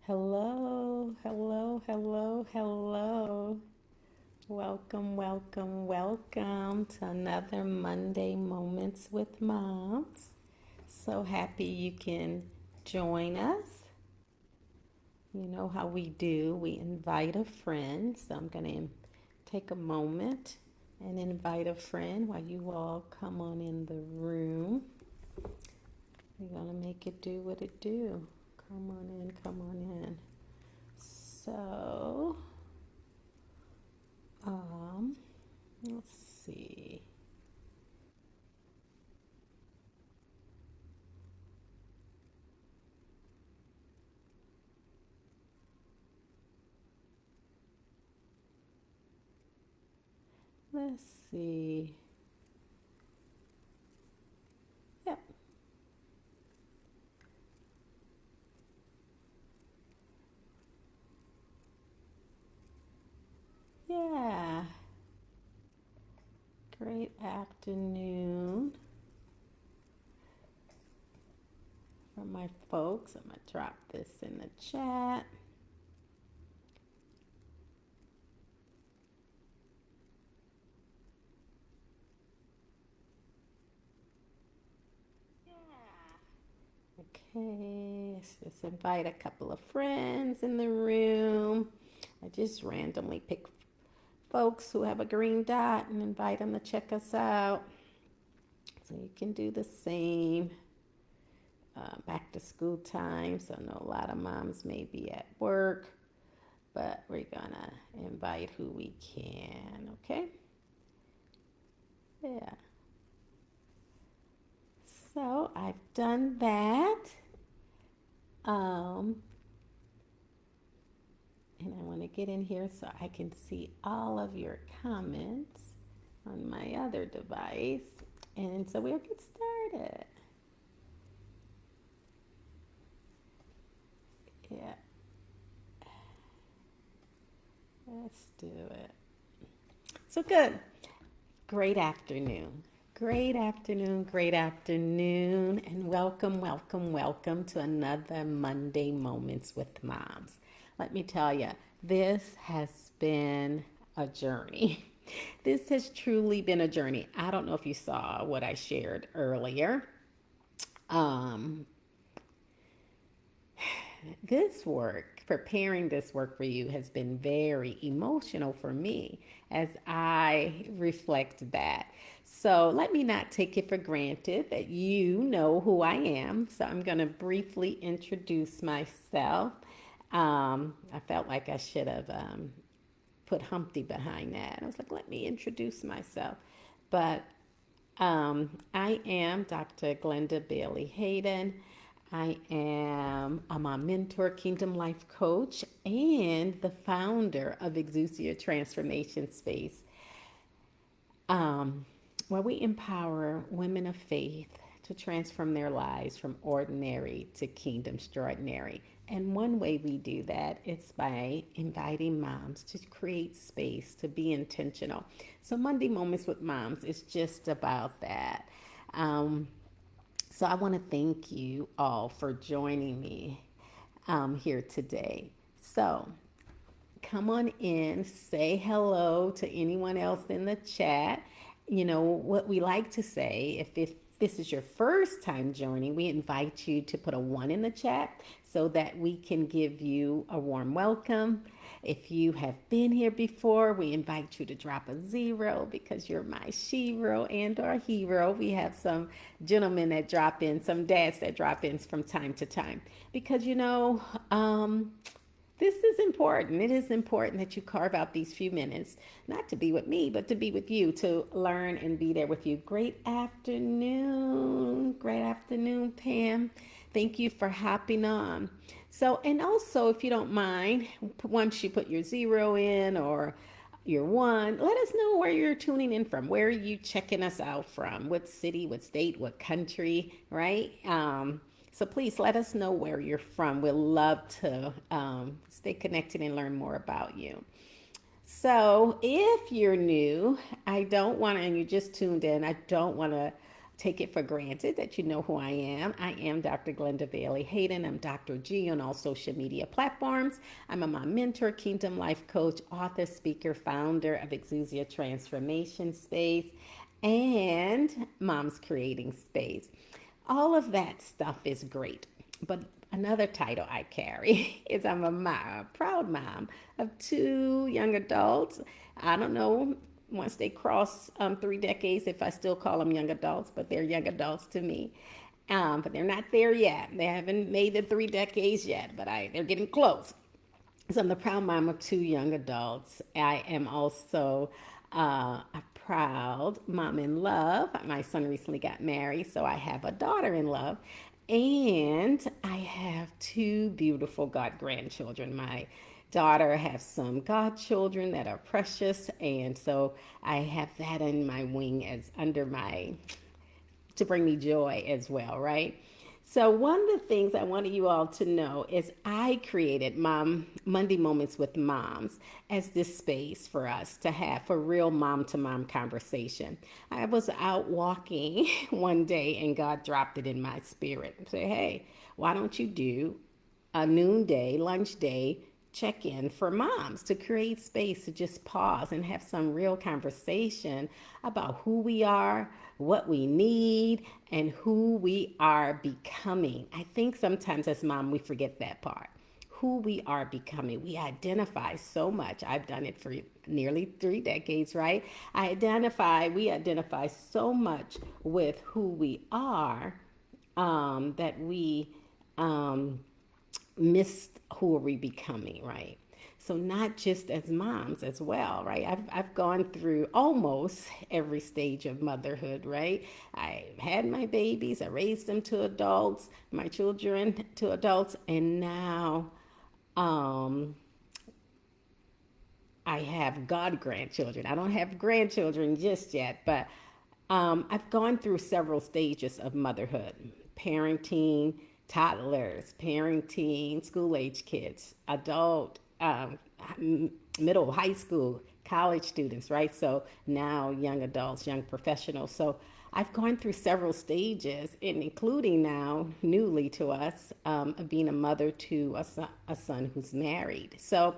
Hello, hello, hello, hello. Welcome to another Monday Moments with Moms. So happy you can join us. You know how we do, we invite a friend. So I'm going to take a moment and invite a friend while you all come on in the room. We're going to make it do what it do. Come on in, come on in. So, um, let's see. Let's see. Yep. Yeah. Great afternoon for my folks. I'm going to drop this in the chat. Okay, let's just invite a couple of friends in the room. I just randomly pick folks who have a green dot and invite them to check us out. So you can do the same. Back to school time, so I know a lot of moms may be at work, but we're gonna invite who we can, okay? Yeah. So I've done that. Um, and I want to get in here so I can see all of your comments on my other device. And so we'll get started. Yeah, let's do it. So good. Great afternoon. Great afternoon, great afternoon, and welcome to another Monday Moments with Moms. Let me tell you, this has been a journey. This has truly been a journey. I don't know if you saw what I shared earlier. Um, this work, preparing this work for you, has been very emotional for me as I reflect back. So let me not take it for granted that you know who I am. So I'm going to briefly introduce myself. I felt like I should have put Humpty behind that. I was like, let me introduce myself. But I am Dr. Glenda Bailey Hayden. I'm a mentor, Kingdom Life Coach, and the founder of Exousia Transformation Space, um, where we empower women of faith to transform their lives from ordinary to kingdom extraordinary. And one way we do that is by inviting moms to create space, to be intentional. So, Monday Moments with Moms is just about that. Um, so, I want to thank you all for joining me here today. So, come on in, say hello to anyone else in the chat. You know, what we like to say, if this is your first time joining, we invite you to put a one in the chat so that we can give you a warm welcome. If you have been here before, we invite you to drop a zero because you're my shero and our hero. We have some gentlemen that drop in, some dads that drop in from time to time because, this is important. It is important that you carve out these few minutes, not to be with me, but to be with you, to learn and be there with you. Great afternoon. Great afternoon, Pam. Thank you for hopping on. So, and also, if you don't mind, once you put your zero in or your one, let us know where you're tuning in from. Where are you checking us out from? What city, what state, what country, right? So please let us know where you're from. We'd love to stay connected and learn more about you. So if you're new, I don't want to, and you just tuned in, I don't want to take it for granted that you know who I am. I am Dr. Glenda Bailey Hayden. I'm Dr. G on all social media platforms. I'm a mom mentor, Kingdom Life coach, author, speaker, founder of Exousia Transformation Space, and Mom's Creating Space. All of that stuff is great. But another title I carry is I'm a mom, a proud mom of two young adults. I don't know once they cross 3 decades if I still call them young adults, but they're young adults to me. But they're not there yet. They haven't made the 3 decades yet, but they're getting close. So I'm the proud mom of two young adults. I am also a proud mom in love. My son recently got married, so I have a daughter in love. And I have two beautiful God grandchildren. My daughter has some godchildren that are precious, and so I have that in my wing as under my to bring me joy as well, right? So one of the things I wanted you all to know is I created Mom Monday Moments with Moms as this space for us to have for real mom to mom conversation. I was out walking one day and God dropped it in my spirit and say, "Hey, why don't you do a noonday, lunch day check in for moms to create space to just pause and have some real conversation about who we are, what we need, and who we are becoming." I think sometimes as mom, we forget that part. Who we are becoming. We identify so much. I've done it for nearly 3 decades, right? We identify so much with who we are that we miss who are we becoming, right? So not just as moms as well, right? I've gone through almost every stage of motherhood, right? I had my babies, I raised them to adults, my children to adults, and now um, I have God grandchildren. I don't have grandchildren just yet, but I've gone through several stages of motherhood, parenting toddlers, parenting school age kids, adult, middle, high school, college students, right? So now young adults, young professionals. So I've gone through several stages, and including now, newly to us, of being a mother to a son who's married. So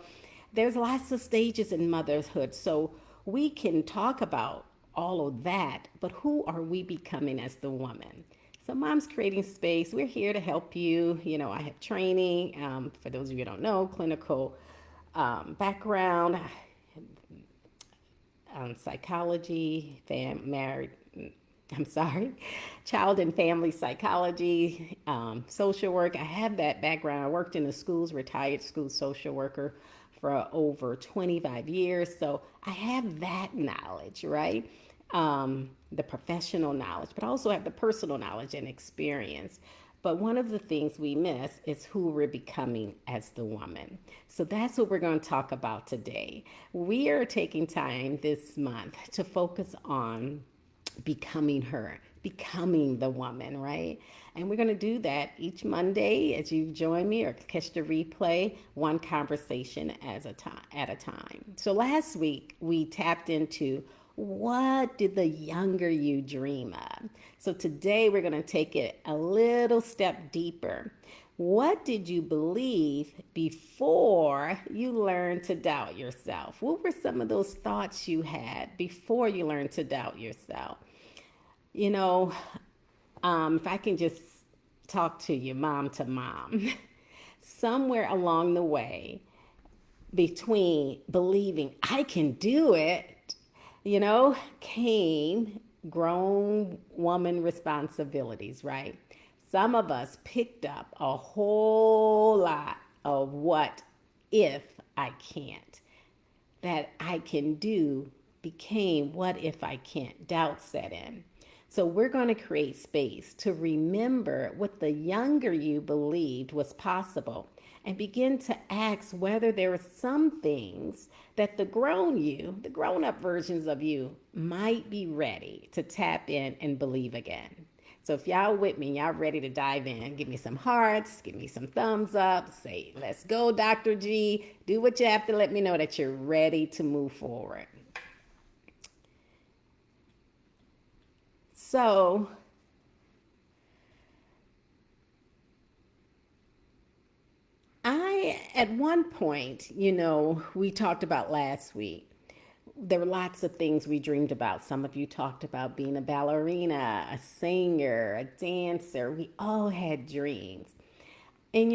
there's lots of stages in motherhood. So we can talk about all of that, but who are we becoming as the woman? So Mom's Creating Space, we're here to help you. You know, I have training, for those of you who don't know, clinical background, psychology, child and family psychology, social work. I have that background. I worked in the schools, retired school social worker for over 25 years. So I have that knowledge, right? The professional knowledge, but I also have the personal knowledge and experience. But one of the things we miss is who we're becoming as the woman. So that's what we're going to talk about today. We are taking time this month to focus on becoming her, becoming the woman, right? And we're going to do that each Monday as you join me or catch the replay, one conversation at a time. So last week we tapped into what did the younger you dream of? So today we're going to take it a little step deeper. What did you believe before you learned to doubt yourself? What were some of those thoughts you had before you learned to doubt yourself? You know, if I can just talk to you, mom to mom, somewhere along the way between believing I can do it, came grown woman responsibilities, right? Some of us picked up a whole lot of what if I can't. That I can do became what if I can't. Doubt set in. So we're going to create space to remember what the younger you believed was possible and begin to ask whether there are some things that the grown up versions of you might be ready to tap in and believe again. So if y'all with me, y'all ready to dive in, give me some hearts, give me some thumbs up, say, let's go, Dr. G. Do what you have to let me know that you're ready to move forward. So at one point, we talked about last week, there were lots of things we dreamed about. Some of you talked about being a ballerina, a singer, a dancer. We all had dreams. And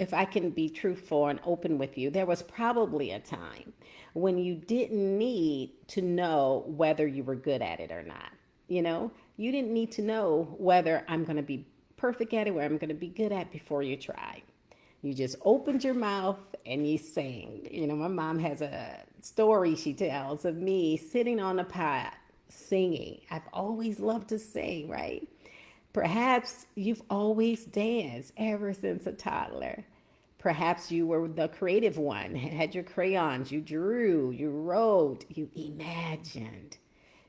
if I can be truthful and open with you, there was probably a time when you didn't need to know whether you were good at it or not. You didn't need to know whether I'm going to be perfect at it or I'm going to be good at it before you tried. You just opened your mouth and you sang. My mom has a story she tells of me sitting on a pot singing. I've always loved to sing, right? Perhaps you've always danced ever since a toddler. Perhaps you were the creative one, had your crayons, you drew, you wrote, you imagined.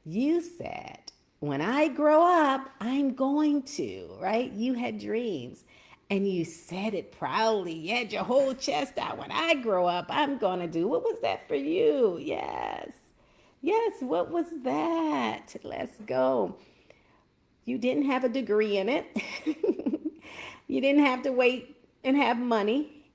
You said, when I grow up, I'm going to, right? You had dreams and you said it proudly. You had your whole chest out. When I grow up, I'm going to do. What was that for you? Yes. Yes, what was that? Let's go. You didn't have a degree in it. You didn't have to wait and have money.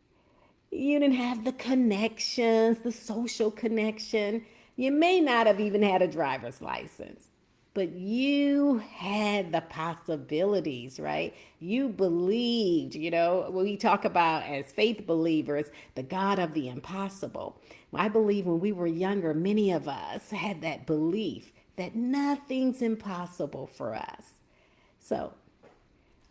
You didn't have the connections, the social connection. You may not have even had a driver's license, but you had the possibilities, right? You believed, we talk about as faith believers, the God of the impossible. I believe when we were younger, many of us had that belief that nothing's impossible for us. So,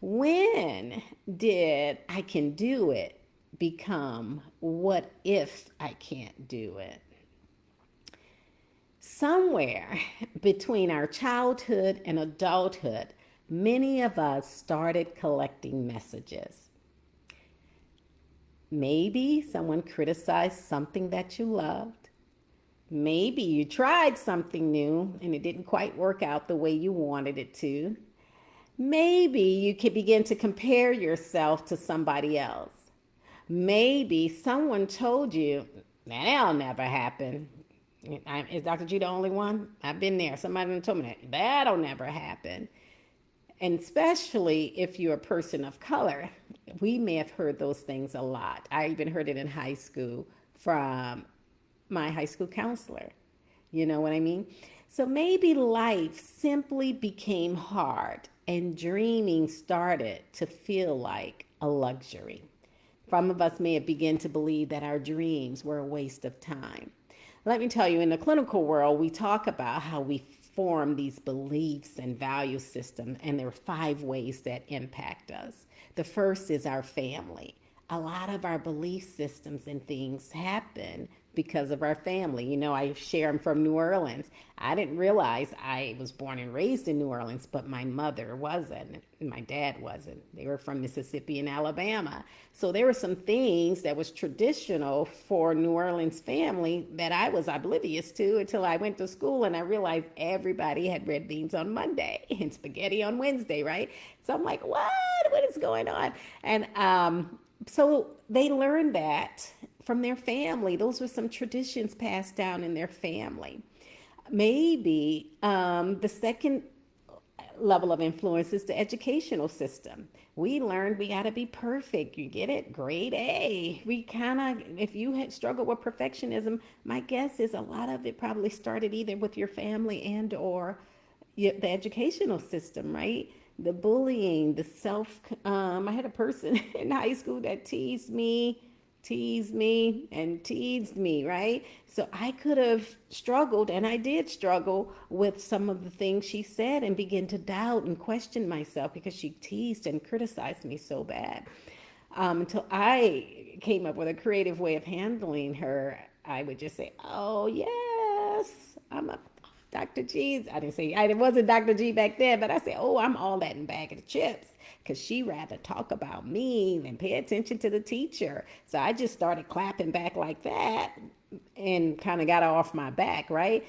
when did I can do it become what if I can't do it? Somewhere between our childhood and adulthood, many of us started collecting messages. Maybe someone criticized something that you loved. Maybe you tried something new and it didn't quite work out the way you wanted it to. Maybe you could begin to compare yourself to somebody else. Maybe someone told you, that'll never happen. Is Dr. G the only one? I've been there. Somebody told me that. That'll never happen. And especially if you're a person of color, we may have heard those things a lot. I even heard it in high school from my high school counselor. You know what I mean? So maybe life simply became hard and dreaming started to feel like a luxury. Some of us may have begun to believe that our dreams were a waste of time. Let me tell you, in the clinical world, we talk about how we form these beliefs and value systems, and there are 5 ways that impact us. The first is our family. A lot of our belief systems and things happen because of our family. I share I'm from New Orleans. I didn't realize I was born and raised in New Orleans, but my mother wasn't. My dad wasn't. They were from Mississippi and Alabama. So there were some things that was traditional for New Orleans family that I was oblivious to until I went to school and I realized everybody had red beans on Monday and spaghetti on Wednesday, right? So I'm like, what? What is going on? And so they learned that from their family. Those were some traditions passed down in their family. Maybe the second level of influence is the educational system. We learned we got to be perfect. You get it? Grade A. We kind of, if you had struggled with perfectionism, my guess is a lot of it probably started either with your family and or the educational system, right? The bullying, the I had a person in high school that teased me, and teased me, right? So I could have struggled, and I did struggle with some of the things she said and begin to doubt and question myself because she teased and criticized me so bad. Until I came up with a creative way of handling her, I would just say, oh, yes, I'm a Dr. G's. I didn't say, it wasn't Dr. G back then, but I said, oh, I'm all that in a bag of chips. Because she rather talk about me than pay attention to the teacher. So I just started clapping back like that and kind of got her off my back, right?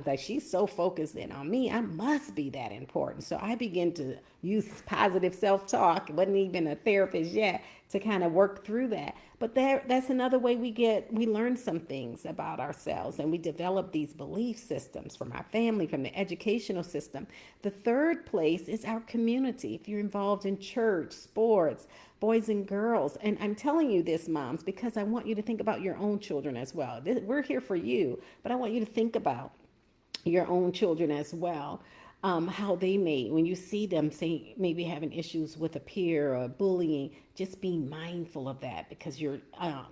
Like she's so focused in on me, I must be that important. So I began to use positive self-talk. Wasn't even a therapist yet to kind of work through that. But that's another way we learn some things about ourselves, and we develop these belief systems from our family, from the educational system. The third place is our community. If you're involved in church, sports, boys and girls, and I'm telling you this, moms, because I want you to think about your own children as well. We're here for you, but I want you to think about your own children as well. How they may, when you see them, say, maybe having issues with a peer or bullying, just be mindful of that, because you're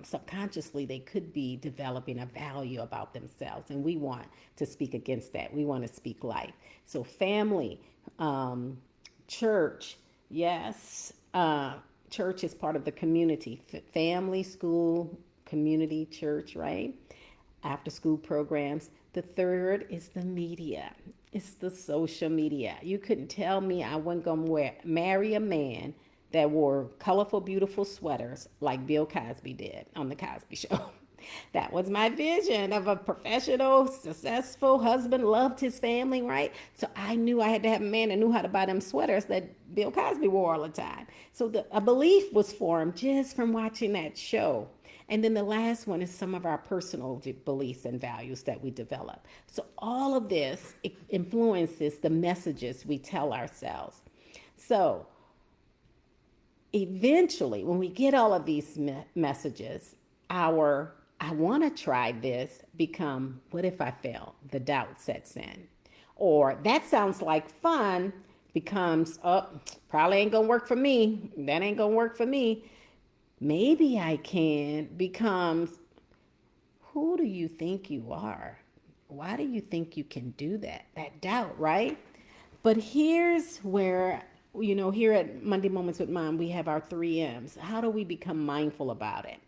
subconsciously, they could be developing a value about themselves. And we want to speak against that. We want to speak life. So, family, church, yes, church is part of the community. Family, school, community, church, right? After school programs. The third is the media. It's the social media. You couldn't tell me I wasn't going to marry a man that wore colorful, beautiful sweaters like Bill Cosby did on The Cosby Show. That was my vision of a professional, successful husband, loved his family, right? So I knew I had to have a man that knew how to buy them sweaters that Bill Cosby wore all the time. So a belief was formed just from watching that show. And then the last one is some of our personal beliefs and values that we develop. So all of this influences the messages we tell ourselves. So eventually, when we get all of these messages, our I want to try this become, what if I fail? The doubt sets in. Or that sounds like fun becomes, oh, probably ain't going to work for me. That ain't going to work for me. Maybe I can becomes, who do you think you are? Why do you think you can do that? That doubt, right? But here's where, here at Monday Moments with Mom, we have our 3 M's. How do we become mindful about it?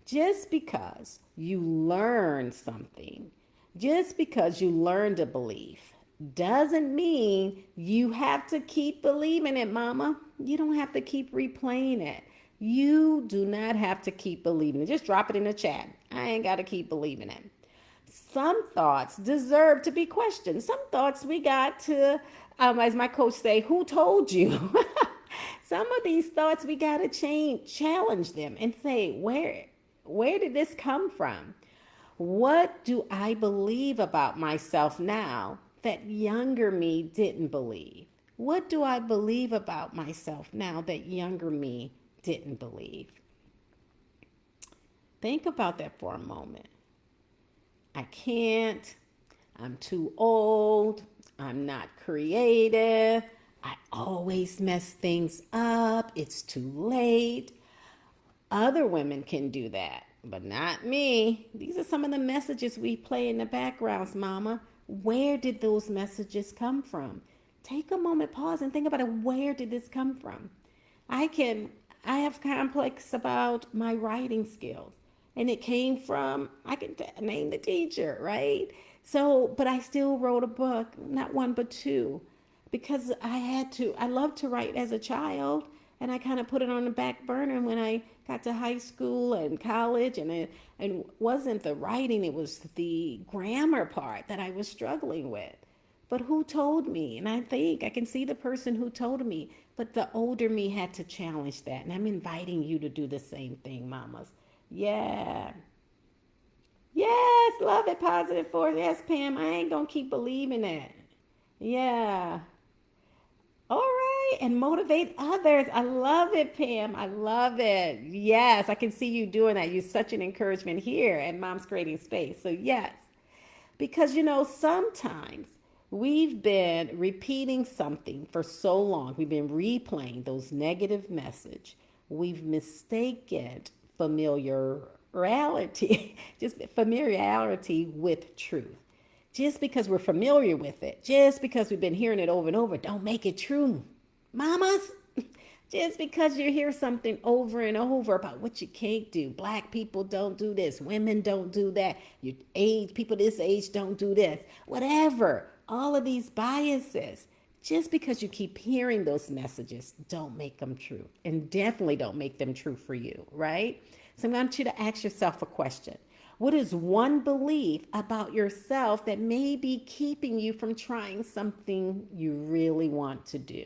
Just because you learn something, just because you learned a belief, doesn't mean you have to keep believing it, mama. You don't have to keep replaying it. You do not have to keep believing it. Just drop it in the chat. I ain't got to keep believing it. Some thoughts deserve to be questioned. Some thoughts we got to, as my coach say, who told you? Some of these thoughts we got to challenge them and say, where did this come from? What do I believe about myself now that younger me didn't believe? What do I believe about myself now that younger me didn't believe? Think about that for a moment. I can't. I'm too old. I'm not creative. I always mess things up. It's too late. Other women can do that, but not me. These are some of the messages we play in the backgrounds, mama. Where did those messages come from? Take a moment, pause, and think about it. Where did this come from? I have complex about my writing skills. And it came from, I can name the teacher, right? So, but I still wrote a book, not one, but two, because I loved to write as a child. And I kind of put it on the back burner when I got to high school and college. And it wasn't the writing, it was the grammar part that I was struggling with. But who told me? And I think I can see the person who told me, but the older me had to challenge that. And I'm inviting you to do the same thing, mamas. Yeah. Yes, love it, positive force. Yes, Pam, I ain't going to keep believing that. Yeah. All right. And motivate others. I love it, Pam. I love it. Yes, I can see you doing that. You're such an encouragement here at Mom's Creating Space. So, yes. Because, sometimes we've been repeating something for so long. We've been replaying those negative messages. We've mistaken familiarity, just familiarity with truth. Just because we're familiar with it, just because we've been hearing it over and over, don't make it true. Mamas, just because you hear something over and over about what you can't do. Black people don't do this. Women don't do that. People this age don't do this. Whatever. All of these biases. Just because you keep hearing those messages, don't make them true. And definitely don't make them true for you, right? So I want you to ask yourself a question. What is one belief about yourself that may be keeping you from trying something you really want to do?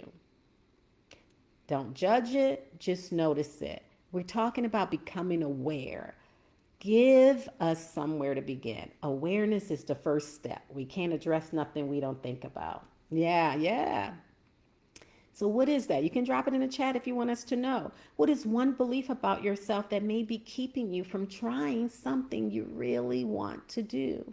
Don't judge it, just notice it. We're talking about becoming aware. Give us somewhere to begin. Awareness is the first step. We can't address nothing we don't think about. Yeah, yeah. So, what is that? You can drop it in the chat if you want us to know. What is one belief about yourself that may be keeping you from trying something you really want to do?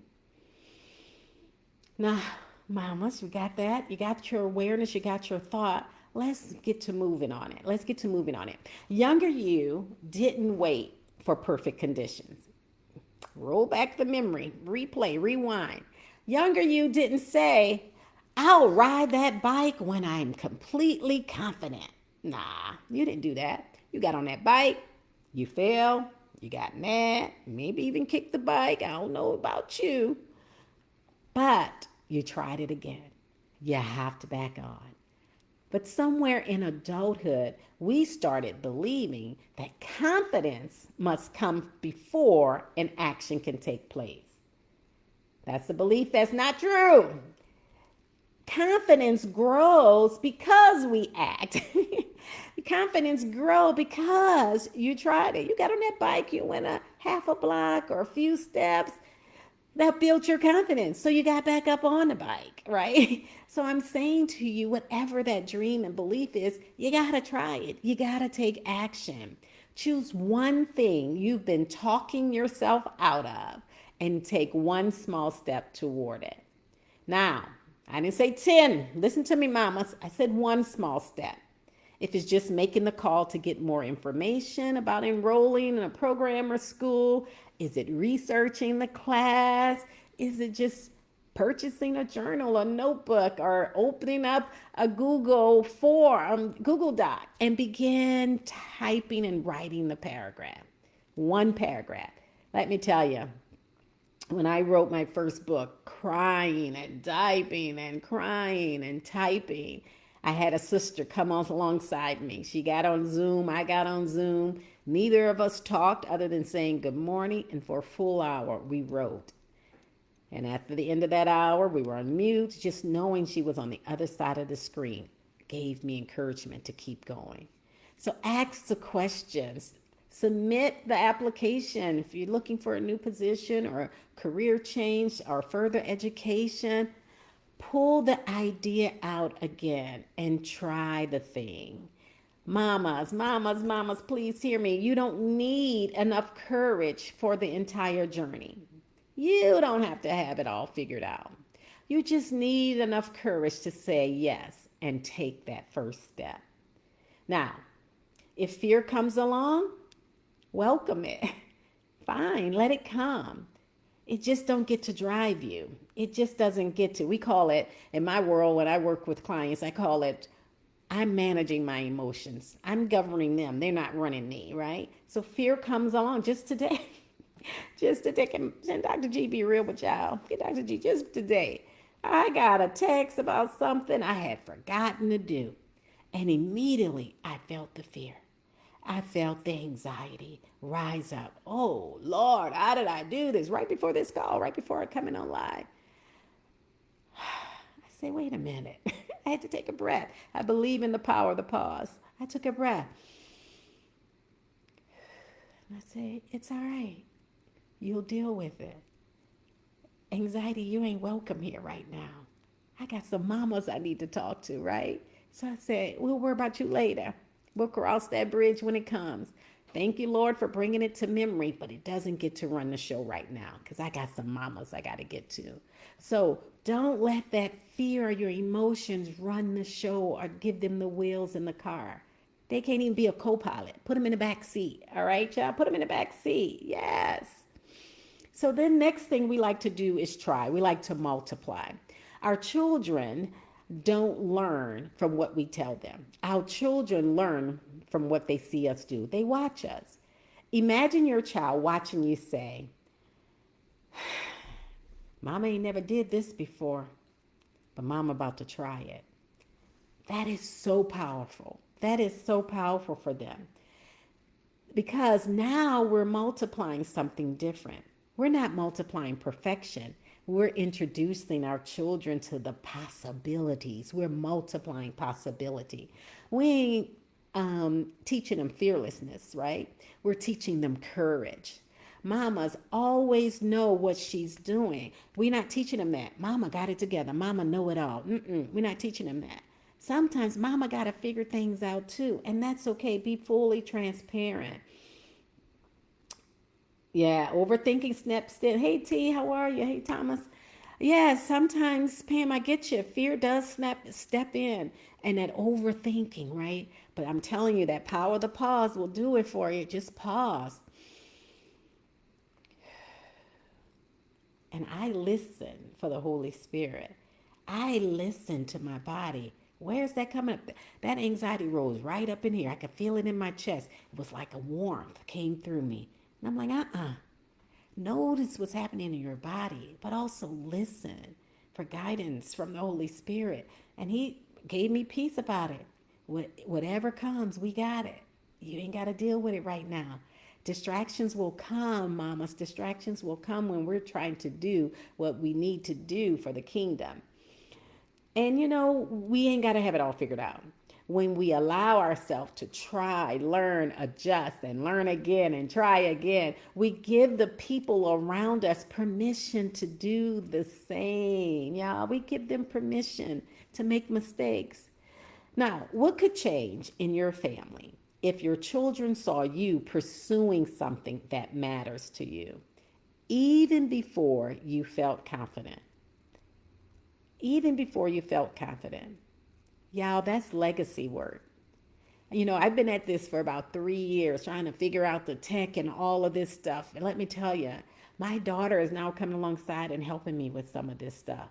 Now, mamas, you got that? You got your awareness, you got your thought. Let's get to moving on it. Let's get to moving on it. Younger you didn't wait for perfect conditions. Roll back the memory, replay, rewind. Younger you didn't say, I'll ride that bike when I'm completely confident. Nah, you didn't do that. You got on that bike, you fell, you got mad, maybe even kicked the bike. I don't know about you, but you tried it again. You have to back on. But somewhere in adulthood, we started believing that confidence must come before an action can take place. That's a belief that's not true. Confidence grows because we act. Confidence grows because you tried it. You got on that bike, you went a half a block or a few steps. That built your confidence. So you got back up on the bike, right? So I'm saying to you, whatever that dream and belief is, you got to try it. You got to take action. Choose one thing you've been talking yourself out of and take one small step toward it. Now, I didn't say 10. Listen to me, mamas. I said one small step. If it's just making the call to get more information about enrolling in a program or school, is it researching the class? Is it just purchasing a journal, a notebook, or opening up a Google form, Google Doc, and begin typing and writing the paragraph? One paragraph. Let me tell you, when I wrote my first book, crying and typing and crying and typing, I had a sister come on alongside me. She got on Zoom. I got on Zoom. Neither of us talked other than saying good morning. And for a full hour, we wrote. And after the end of that hour, we were on mute. Just knowing she was on the other side of the screen gave me encouragement to keep going. So ask the questions. Submit the application if you're looking for a new position or career change or further education. Pull the idea out again and try the thing. Mamas, mamas, mamas, please hear me. You don't need enough courage for the entire journey. You don't have to have it all figured out. You just need enough courage to say yes and take that first step. Now, if fear comes along, welcome it. Fine, let it come. It just don't get to drive you. It just doesn't get to. We call it, in my world, when I work with clients, I call it, I'm managing my emotions. I'm governing them. They're not running me, right? So fear comes along just today. Just today, can Dr. G be real with y'all? Get Dr. G, just today. I got a text about something I had forgotten to do. And immediately I felt the fear. I felt the anxiety rise up. Oh, Lord, how did I do this? Right before this call, right before I come in on live. I say, wait a minute. I had to take a breath. I believe in the power of the pause. I took a breath. And I say, it's all right. You'll deal with it. Anxiety, you ain't welcome here right now. I got some mamas I need to talk to, right? So I said, we'll worry about you later. We'll cross that bridge when it comes. Thank you, Lord, for bringing it to memory, but it doesn't get to run the show right now because I got some mamas I got to get to. So don't let that fear or your emotions run the show or give them the wheels in the car. They can't even be a co-pilot. Put them in the back seat. All right, y'all? Put them in the back seat. Yes. So then next thing we like to do is try. We like to multiply. Our children don't learn from what we tell them. Our children learn from what they see us do. They watch us. Imagine your child watching you say, Mama ain't never did this before, but Mama about to try it. That is so powerful. That is so powerful for them. Because now we're multiplying something different. We're not multiplying perfection. We're introducing our children to the possibilities. We're multiplying possibility. We ain't teaching them fearlessness, right? We're teaching them courage. Mamas always know what she's doing. We're not teaching them that. Mama got it together. Mama know it all. We're not teaching them that. Sometimes mama got to figure things out too. And that's okay. Be fully transparent. Yeah, overthinking steps in. Hey T, how are you? Hey Thomas. Yeah, sometimes Pam, I get you. Fear does step in, and that overthinking, right? But I'm telling you, that power of the pause will do it for you. Just pause, and I listen for the Holy Spirit. I listen to my body. Where's that coming up? That anxiety rose right up in here. I could feel it in my chest. It was like a warmth came through me, and I'm like, Notice what's happening in your body, but also listen for guidance from the Holy Spirit. And He gave me peace about it. Whatever comes, we got it. You ain't got to deal with it right now. Distractions will come, mamas. Distractions will come when we're trying to do what we need to do for the kingdom. And we ain't got to have it all figured out. When we allow ourselves to try, learn, adjust, and learn again and try again, we give the people around us permission to do the same. Yeah, we give them permission to make mistakes. Now, what could change in your family if your children saw you pursuing something that matters to you, even before you felt confident? Even before you felt confident. Y'all, that's legacy work. I've been at this for about 3 years trying to figure out the tech and all of this stuff. And let me tell you, my daughter is now coming alongside and helping me with some of this stuff.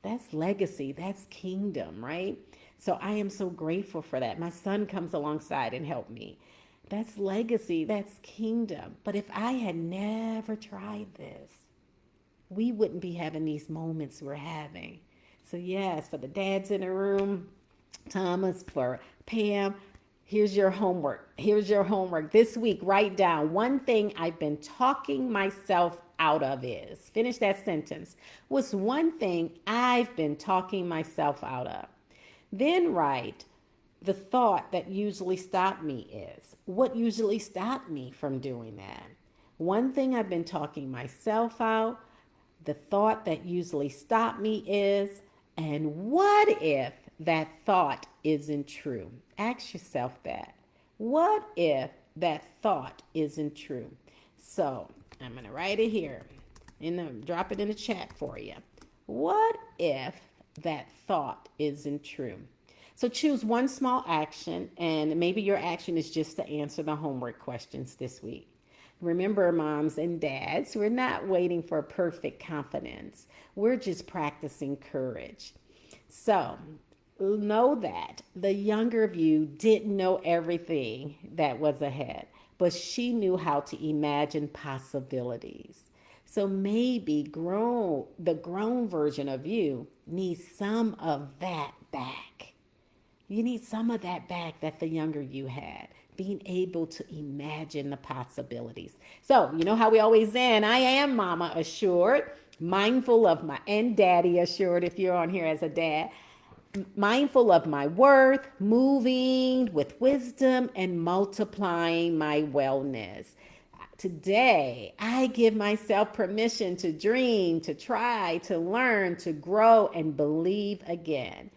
That's legacy. That's kingdom, right? So I am so grateful for that. My son comes alongside and help me. That's legacy. That's kingdom. But if I had never tried this, we wouldn't be having these moments we're having. So yes, for the dads in the room, Thomas, for Pam, here's your homework. Here's your homework. This week, write down one thing I've been talking myself out of is. Finish that sentence. What's one thing I've been talking myself out of? Then write the thought that usually stopped me is. What usually stopped me from doing that? One thing I've been talking myself out. The thought that usually stopped me is, and what if that thought isn't true? Ask yourself that. What if that thought isn't true? So I'm going to write it here and drop it in the chat for you. What if that thought isn't true? So choose one small action, and maybe your action is just to answer the homework questions this week. Remember, moms and dads, we're not waiting for perfect confidence. We're just practicing courage. So know that the younger of you didn't know everything that was ahead, but she knew how to imagine possibilities. So maybe the grown version of you needs some of that back. You need some of that back that the younger you had, being able to imagine the possibilities. So, you know how we always end. I am mama assured, mindful of and daddy assured if you're on here as a dad, mindful of my worth, moving with wisdom, and multiplying my wellness. Today, I give myself permission to dream, to try, to learn, to grow, and believe again.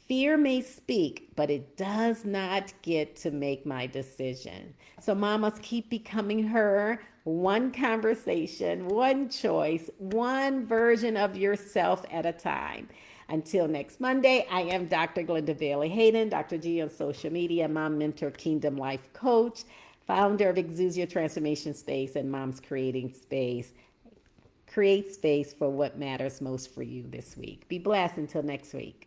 Fear may speak, but it does not get to make my decision. So mamas, keep becoming her, one conversation, one choice, one version of yourself at a time. Until next Monday, I am Dr. Glenda Bailey Hayden, Dr. G on social media, mom mentor, kingdom life coach, founder of Exousia Transformation Space and Moms Creating Space. Create space for what matters most for you this week. Be blessed until next week.